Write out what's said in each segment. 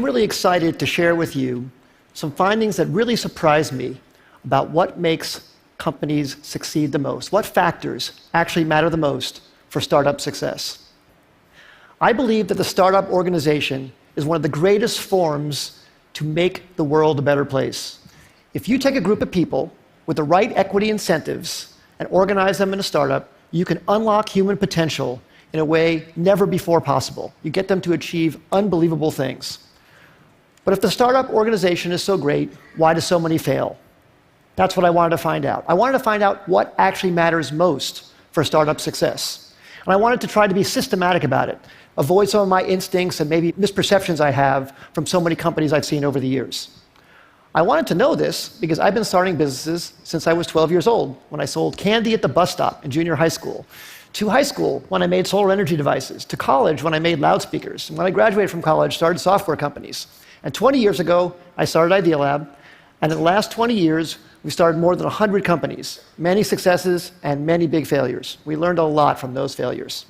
I'm really excited to share with you some findings that really surprised me about what makes companies succeed the most, what factors actually matter the most for startup success. I believe that the startup organization is one of the greatest forms to make the world a better place. If you take a group of people with the right equity incentives and organize them in a startup, you can unlock human potential in a way never before possible. You get them to achieve unbelievable things. But if the startup organization is so great, why do so many fail? That's what I wanted to find out. I wanted to find out what actually matters most for startup success. And I wanted to try to be systematic about it, avoid some of my instincts and maybe misperceptions I have from so many companies I've seen over the years. I wanted to know this because I've been starting businesses since I was 12 years old, when I sold candy at the bus stop in junior high school, to high school when I made solar energy devices, to college when I made loudspeakers, and when I graduated from college, started software companies. And 20 years ago, I started Idealab, and in the last 20 years, we started more than 100 companies, many successes and many big failures. We learned a lot from those failures.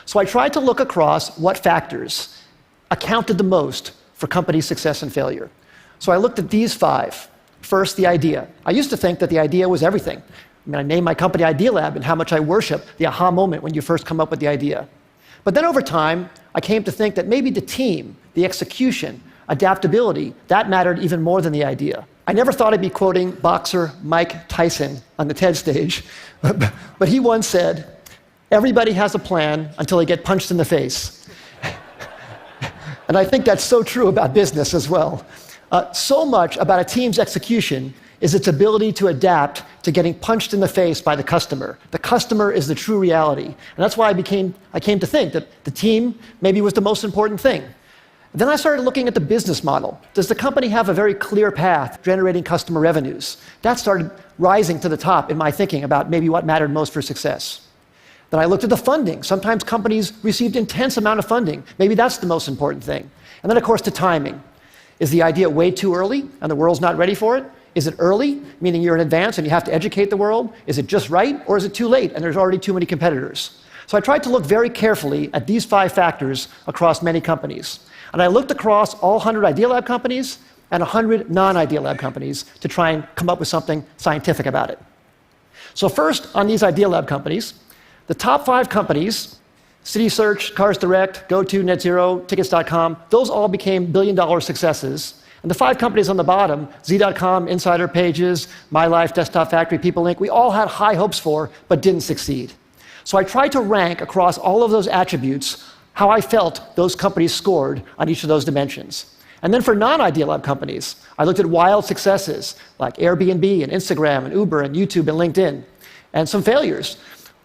So I tried to look across what factors accounted the most for company success and failure. So I looked at these 5. First, the idea. I used to think that the idea was everything. I named my company Idealab, and how much I worship the aha moment when you first come up with the idea. But then over time, I came to think that maybe the team, the execution, adaptability, that mattered even more than the idea. I never thought I'd be quoting boxer Mike Tyson on the TED stage, but he once said, "Everybody has a plan until they get punched in the face." And I think that's so true about business as well. So much about a team's execution is its ability to adapt to getting punched in the face by the customer. The customer is the true reality. And that's why I came to think that the team maybe was the most important thing. Then I started looking at the business model. Does the company have a very clear path generating customer revenues? That started rising to the top in my thinking about maybe what mattered most for success. Then I looked at the funding. Sometimes companies received intense amount of funding. Maybe that's the most important thing. And then, of course, the timing. Is the idea way too early and the world's not ready for it? Is it early, meaning you're in advance and you have to educate the world? Is it just right, or is it too late and there's already too many competitors? So I tried to look very carefully at these 5 factors across many companies. And I looked across all 100 Idealab companies and 100 non-Idealab companies to try and come up with something scientific about it. So first, on these Idealab companies, the top 5 companies, CitySearch, Cars Direct, GoTo, NetZero, Tickets.com, those all became billion-dollar successes. And the 5 companies on the bottom, Z.com, Insider Pages, MyLife, Desktop Factory, People Inc., we all had high hopes for, but didn't succeed. So I tried to rank across all of those attributes how I felt those companies scored on each of those dimensions. And then for non-Idealab companies, I looked at wild successes like Airbnb and Instagram and Uber and YouTube and LinkedIn, and some failures.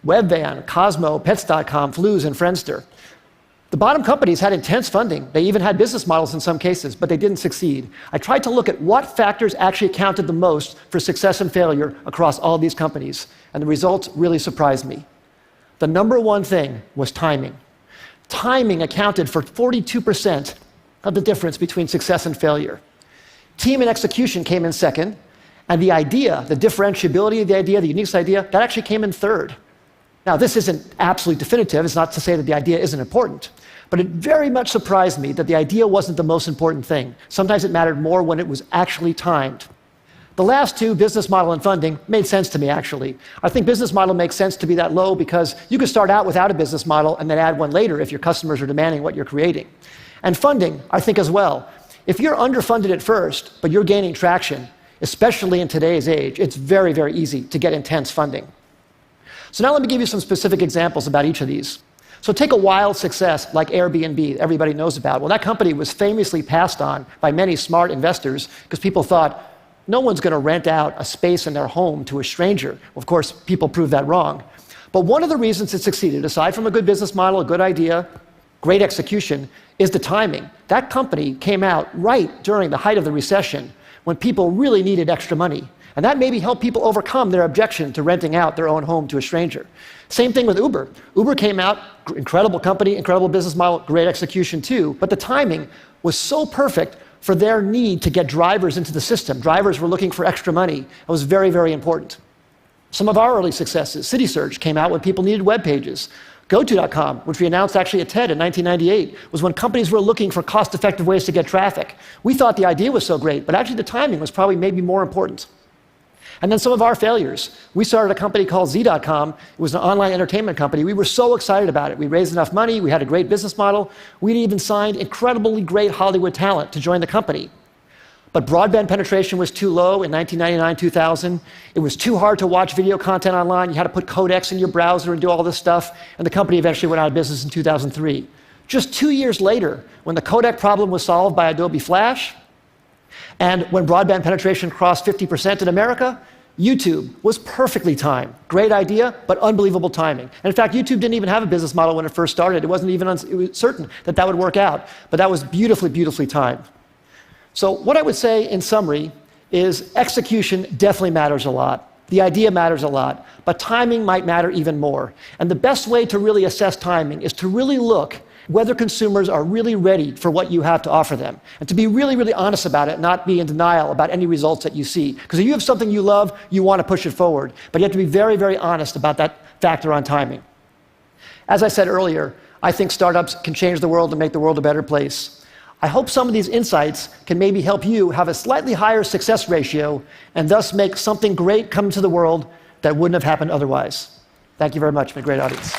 Webvan, Cosmo, Pets.com, Flues, and Friendster. The bottom companies had intense funding. They even had business models in some cases, but they didn't succeed. I tried to look at what factors actually accounted the most for success and failure across all these companies, and the results really surprised me. The number one thing was timing. Timing accounted for 42% of the difference between success and failure. Team and execution came in second, and the idea, the differentiability of the idea, the unique idea, that actually came in third. Now, this isn't absolutely definitive. It's not to say that the idea isn't important. But it very much surprised me that the idea wasn't the most important thing. Sometimes it mattered more when it was actually timed. The last 2, business model and funding, made sense to me, actually. I think business model makes sense to be that low because you can start out without a business model and then add one later if your customers are demanding what you're creating. And funding, I think, as well. If you're underfunded at first, but you're gaining traction, especially in today's age, it's very, very easy to get intense funding. So now let me give you some specific examples about each of these. So take a wild success like Airbnb, everybody knows about. Well, that company was famously passed on by many smart investors because people thought, no one's going to rent out a space in their home to a stranger. Well, of course, people proved that wrong. But one of the reasons it succeeded, aside from a good business model, a good idea, great execution, is the timing. That company came out right during the height of the recession when people really needed extra money. And that maybe helped people overcome their objection to renting out their own home to a stranger. Same thing with Uber. Uber came out, incredible company, incredible business model, great execution too, but the timing was so perfect for their need to get drivers into the system. Drivers were looking for extra money. It was very, very important. Some of our early successes, CitySearch came out when people needed web pages. GoTo.com, which we announced actually at TED in 1998, was when companies were looking for cost-effective ways to get traffic. We thought the idea was so great, but actually the timing was probably maybe more important. And then some of our failures. We started a company called Z.com. It was an online entertainment company. We were so excited about it. We raised enough money. We had a great business model. We'd even signed incredibly great Hollywood talent to join the company. But broadband penetration was too low in 1999, 2000. It was too hard to watch video content online. You had to put codecs in your browser and do all this stuff. And the company eventually went out of business in 2003. Just 2 years later, when the codec problem was solved by Adobe Flash, and when broadband penetration crossed 50% in America, YouTube was perfectly timed. Great idea, but unbelievable timing. And in fact, YouTube didn't even have a business model when it first started. It wasn't even it was certain that that would work out. But that was beautifully, beautifully timed. So what I would say in summary is execution definitely matters a lot. The idea matters a lot, but timing might matter even more. And the best way to really assess timing is to really look whether consumers are really ready for what you have to offer them, and to be really, really honest about it, not be in denial about any results that you see. Because if you have something you love, you want to push it forward, but you have to be very, very honest about that factor on timing. As I said earlier, I think startups can change the world and make the world a better place. I hope some of these insights can maybe help you have a slightly higher success ratio and thus make something great come to the world that wouldn't have happened otherwise. Thank you very much. It's been a great audience.